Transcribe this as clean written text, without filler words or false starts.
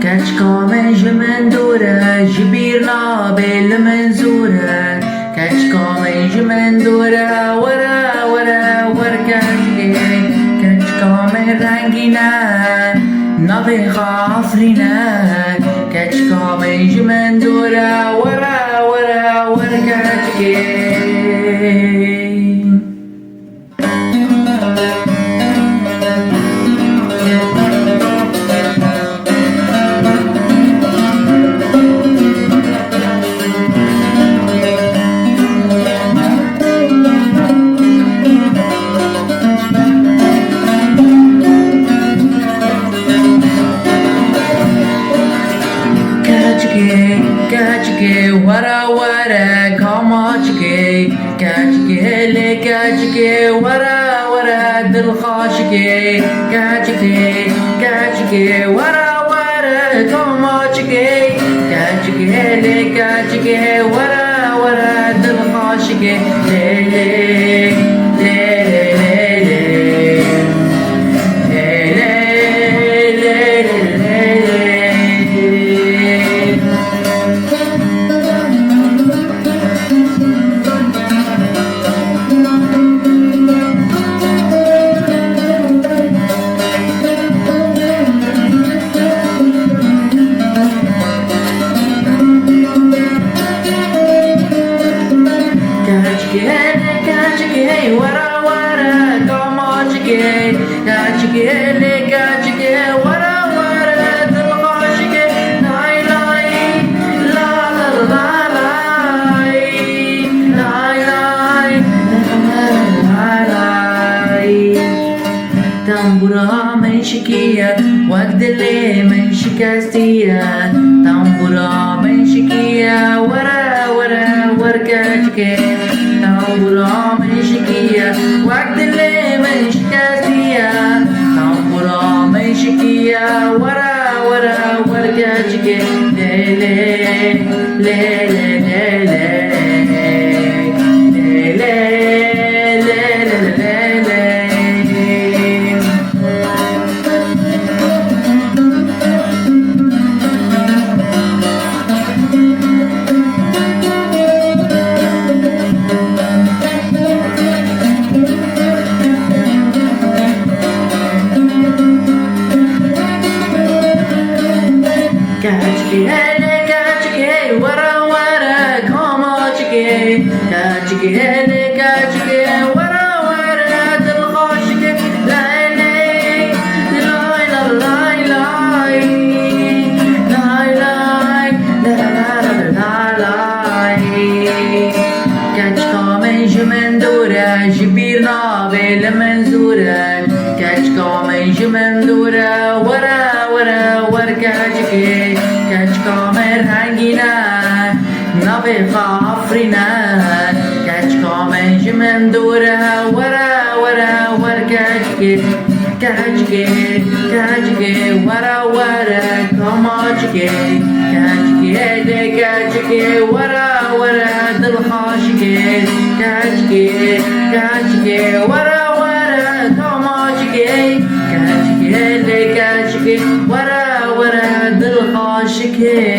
كشكامش من دوره جبيرنا بالمنزوره كشكامش من دوره ورا ورا وركشكي كشكام رنگينا نبي خافرنا كشكامش من دوره ورا ورا وركشكي كاتشكي ورا ورا كاماتشكي كاتشكي لي كاتشكي ورا ورا دلخاشكي كاتشكي كاتشكي ورا ورا كاماتشكي كاتشكي لي كاتشكي ورا ورا دلخاشكي لي لي كاتشكي ورا ورا كاماتشكي كاتشكي لي كاتشكي ورا ورا دلخاشكي لاي لاي لا لا لا لاي لاي لاي لاي تنبورا من شكية وقت اللي من شكاستية تنبورا من شكية ورا ورا وركاتشكي تنبورا من شكية وقت اللي من شكاستية تنبورا من شكية ورا ورا وركاتشكي لي لي لي لي لي كاتشكي ورا ورا كاماتشكي كاتشكي كاتشكي ورا ورا دلخاشكي لاي لاي لاي لاي لاي لاي لاي لاي لاي كاتشكامش من دوره جبيرنا بالمنزوره كاتشكامش من دوره ورا ورا وركاتشكي كاتشكام رنگينا نبي خافرنا كاتشكام من دوره ورا ورا وركاتشكي كاتشكي كاتشكي ورا ورا كاماتشكي كاتشكي لي كاتشكي ورا ورا دلخاشكي كاتشكي كاتشكي ورا ورا كاماتشكي كاتشكي لي كاتشكي ورا ورا دلخاشكي